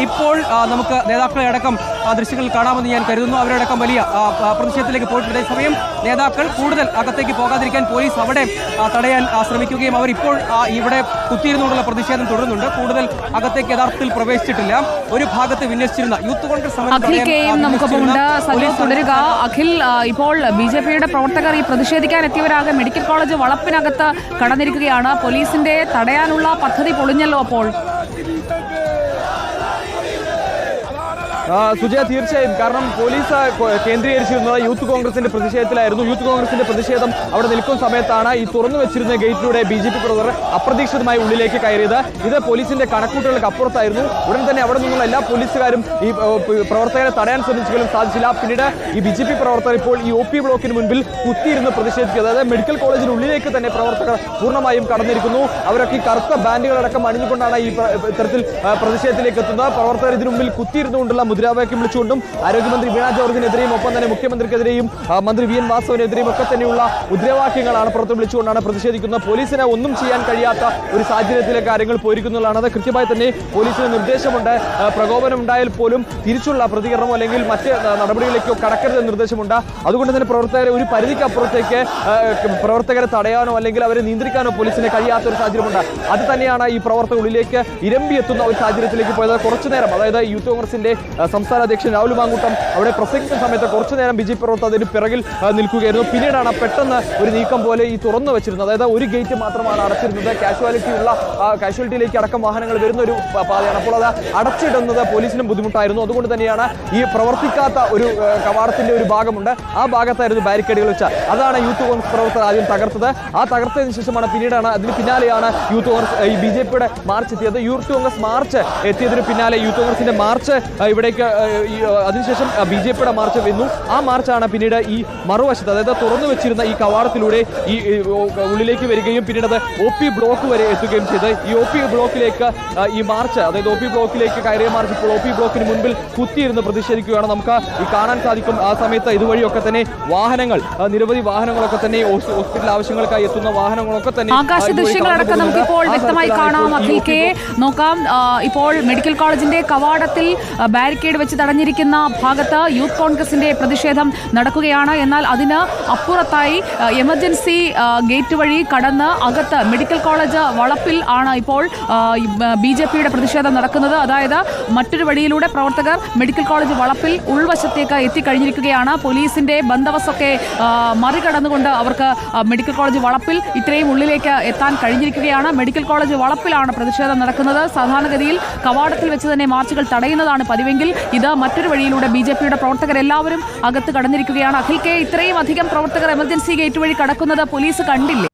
ഇപ്പോൾ നമുക്ക് നേതാക്കളെ അടക്കം ദൃശ്യങ്ങൾ കാണാമെന്ന് ഞാൻ കരുതുന്നു. അവരടക്കം വലിയ പ്രതിഷേധത്തിലേക്ക് പോയിട്ടുണ്ട്. അതേസമയം നേതാക്കൾ കൂടുതൽ അകത്തേക്ക് പോകാതിരിക്കാൻ പോലീസ് അവിടെ തടയാൻ ശ്രമിക്കുകയും അവർ ഇപ്പോൾ ഇവിടെ കുത്തിയിരുന്നുകൊണ്ടുള്ള പ്രതിഷേധം തുടരുന്നുണ്ട്. കൂടുതൽ അകത്തേക്ക് യഥാർത്ഥത്തിൽ പ്രവേശിച്ചിട്ടില്ല. ഒരു ഭാഗത്ത് വിന്യസിച്ചിരുന്ന യൂത്ത് കോൺഗ്രസ് തുടരുക. അഖിൽ, ഇപ്പോൾ ബിജെപിയുടെ പ്രവർത്തകർ ഈ പ്രതിഷേധിക്കാൻ എത്തിയവരാകെ മെഡിക്കൽ കോളേജ് വളപ്പിനകത്ത് കടന്നിരിക്കുകയാണ്. പോലീസിന്റെ തടയാനുള്ള പദ്ധതി പൊളിഞ്ഞല്ലോ. അപ്പോൾ സുജയ, തീർച്ചയായും. കാരണം പോലീസ് കേന്ദ്രീകരിച്ചിരുന്നത് യൂത്ത് കോൺഗ്രസിന്റെ പ്രതിഷേധത്തിലായിരുന്നു. യൂത്ത് കോൺഗ്രസിന്റെ പ്രതിഷേധം അവിടെ നിൽക്കുന്ന സമയത്താണ് ഈ തുറന്നു വെച്ചിരുന്ന ഗേറ്റിലൂടെ ബി.ജെ.പി പ്രവർത്തകർ അപ്രതീക്ഷിതമായി ഉള്ളിലേക്ക് കയറിയത്. ഇത് പോലീസിന്റെ കണക്കൂട്ടലുകൾക്ക് അപ്പുറത്തായിരുന്നു. ഉടൻ തന്നെ അവിടെ നിന്നുള്ള എല്ലാ പോലീസുകാരും ഈ പ്രവർത്തകരെ തടയാൻ ശ്രമിച്ചെങ്കിലും സാധിച്ചില്ല. പിന്നീട് ഈ ബി.ജെ.പി പ്രവർത്തകർ ഇപ്പോൾ ഈ ഒ.പി ബ്ലോക്കിന് മുൻപിൽ കുത്തിയിരുന്ന് പ്രതിഷേധിക്കുക. അതായത് മെഡിക്കൽ കോളേജിനുള്ളിലേക്ക് തന്നെ പ്രവർത്തകർ പൂർണ്ണമായും കടന്നിരിക്കുന്നു. അവരൊക്കെ ഈ കറുത്ത ബാൻഡുകളടക്കം അണിഞ്ഞുകൊണ്ടാണ് ഈ ഇത്തരത്തിൽ പ്രതിഷേധത്തിലേക്ക് എത്തുന്നത്. പ്രവർത്തകർ ഇതിനു മുമ്പിൽ കുത്തിയിരുന്നുകൊണ്ടുള്ള മുദ്രാവാക്യം വിളിച്ചുകൊണ്ടും ആരോഗ്യമന്ത്രി വീണ ജോർജിനെതിരെയും ഒപ്പം തന്നെ മുഖ്യമന്ത്രിക്കെതിരെയും മന്ത്രി വി എൻ വാസവനെതിരെയും ഒക്കെ തന്നെയുള്ള മുദ്രാവാക്യങ്ങളാണ് പുറത്ത് വിളിച്ചുകൊണ്ടാണ് പ്രതിഷേധിക്കുന്നത്. പോലീസിന് ഒന്നും ചെയ്യാൻ കഴിയാത്ത ഒരു സാഹചര്യത്തിലെ കാര്യങ്ങൾ പോയിരിക്കുന്നതാണ്. അത് കൃത്യമായി തന്നെ പോലീസിന് നിർദ്ദേശമുണ്ട്. പ്രകോപനം ഉണ്ടായാൽ പോലും തിരിച്ചുള്ള പ്രതികരണമോ അല്ലെങ്കിൽ മറ്റ് നടപടികളിലേക്കോ കടക്കരുതെന്ന് നിർദ്ദേശമുണ്ട്. അതുകൊണ്ട് തന്നെ പ്രവർത്തകരെ ഒരു പരിധിക്കപ്പുറത്തേക്ക് പ്രവർത്തകരെ തടയാനോ അല്ലെങ്കിൽ അവരെ നിയന്ത്രിക്കാനോ പോലീസിന് കഴിയാത്ത ഒരു സാഹചര്യമുണ്ട്. അത് തന്നെയാണ് ഈ പ്രവർത്തകർ ഉള്ളിലേക്ക് ഇരമ്പിയെത്തുന്ന ഒരു സാഹചര്യത്തിലേക്ക് പോയത്. കുറച്ചുനേരം, അതായത് യൂത്ത് കോൺഗ്രസിന്റെ സംസ്ഥാന അധ്യക്ഷൻ രാഹുൽ മാങ്കൂട്ടം അവിടെ പ്രസംഗിക്കുന്ന സമയത്ത് കുറച്ചുനേരം ബി.ജെ.പി പ്രവർത്തകർ അതിന് പിറകിൽ നിൽക്കുകയായിരുന്നു. പിന്നീടാണ് പെട്ടെന്ന് ഒരു നീക്കം പോലെ ഈ തുറന്നു വെച്ചിരുന്നത്. അതായത് ഒരു ഗേറ്റ് മാത്രമാണ് അടച്ചിരുന്നത്. കാഷ്വാലിറ്റിയിലേക്ക് അടക്കം വാഹനങ്ങൾ വരുന്ന ഒരു പാതയാണ്. അപ്പോൾ അത് അടച്ചിടുന്നത് പോലീസിനും ബുദ്ധിമുട്ടായിരുന്നു. അതുകൊണ്ട് തന്നെയാണ് ഈ പ്രവർത്തിക്കാത്ത ഒരു കവാടത്തിന്റെ ഒരു ഭാഗമുണ്ട്. ആ ഭാഗത്തായിരുന്നു ബാരിക്കേഡുകൾ വെച്ച. അതാണ് യൂത്ത് കോൺഗ്രസ് പ്രവർത്തകർ ആദ്യം തകർത്തത്. ആ തകർത്തതിന് ശേഷമാണ് പിന്നീടാണ് അതിന് പിന്നാലെയാണ് യൂത്ത് കോൺഗ്രസ് ഈ ബി.ജെ.പിയുടെ മാർച്ച് എത്തിയത്. യൂത്ത് കോൺഗ്രസ് മാർച്ച് എത്തിയതിന് പിന്നാലെ യൂത്ത് കോൺഗ്രസിന്റെ മാർച്ച് ഇവിടേക്ക് അതിനുശേഷം ബി.ജെ.പിയുടെ മാർച്ച് വന്നു. ആ മാർച്ചാണ് പിന്നീട് ഈ മറുവശത്ത്, അതായത് തുറന്നു വെച്ചിരുന്ന ഈ കവാടത്തിലൂടെ ഈ ഉള്ളിലേക്ക് വരികയും പിന്നീട് അത് ഒ.പി ബ്ലോക്ക് വരെ എത്തുകയും ചെയ്ത് ഈ ഒ.പി ബ്ലോക്കിലേക്ക് ഈ മാർച്ച്, അതായത് ഒ.പി ബ്ലോക്കിലേക്ക് കയറിയ മാർച്ച് ഇപ്പോൾ ഒ.പി ബ്ലോക്കിന് മുൻപിൽ കുത്തിയിരുന്ന് പ്രതിഷേധിക്കുകയാണ്. നമുക്ക് ഈ കാണാൻ സാധിക്കും. ആ സമയത്ത് ഇതുവഴിയൊക്കെ തന്നെ വാഹനങ്ങൾ, നിരവധി വാഹനങ്ങളൊക്കെ തന്നെ ഹോസ്പിറ്റൽ ആവശ്യങ്ങൾക്കായി എത്തുന്ന വാഹനങ്ങളൊക്കെ തന്നെ ആകാശ ദൃശ്യങ്ങളടക്കം നമുക്കിപ്പോൾ വ്യക്തമായി കാണാം. അഖിൽ കെ, നോക്കാം. ഇപ്പോൾ മെഡിക്കൽ കോളേജിന്റെ കവാടത്തിൽ ബാരിക്കേഡ് വെച്ച് തടഞ്ഞിരിക്കുന്ന ഭാഗത്ത് യൂത്ത് കോൺഗ്രസിന്റെ പ്രതിഷേധം നടക്കുകയാണ്. എന്നാൽ അതിന് അപ്പുറത്തായി എമർജൻസി ഗേറ്റ് വഴി കടന്ന് അകത്ത് മെഡിക്കൽ കോളേജ് വളപ്പിൽ ആണ് ഇപ്പോൾ ബി.ജെ.പിയുടെ പ്രതിഷേധം നടക്കുന്നത്. അതായത് മറ്റൊരു വഴിയിലൂടെ പ്രവർത്തകർ മെഡിക്കൽ കോളേജ് വളപ്പിൽ ഉൾവശത്തേക്ക് എത്തിക്കഴിഞ്ഞിരിക്കുകയാണ്. പോലീസിന്റെ ബന്ദോബസ്തൊക്കെ മറികടന്നുകൊണ്ട് അവർക്ക് മെഡിക്കൽ കോളേജ് വളപ്പിൽ ഇത്രയും ഉള്ളിലേക്ക് എത്താൻ കഴിഞ്ഞിരിക്കുകയാണ്. മെഡിക്കൽ കോളേജ് വളപ്പിലാണ് പ്രതിഷേധം നടക്കുന്നത്. സാധാരണഗതിയിൽ കവാടത്തിൽ വെച്ച് തന്നെ മാർച്ചുകൾ തടയുന്നതാണ് പതിവെങ്കിൽ ഇത് മറ്റൊരു വഴിയിലൂടെ ബി.ജെ.പിയുടെ പ്രവർത്തകരെല്ലാവരും അകത്ത് കടന്നിരിക്കുകയാണ്. അഖിൽ കെ, ഇത്രയും അധികം പ്രവർത്തകർ എമർജൻസി ഗേറ്റ് വഴി കടക്കുന്നത് പോലീസ് കണ്ടില്ലേ?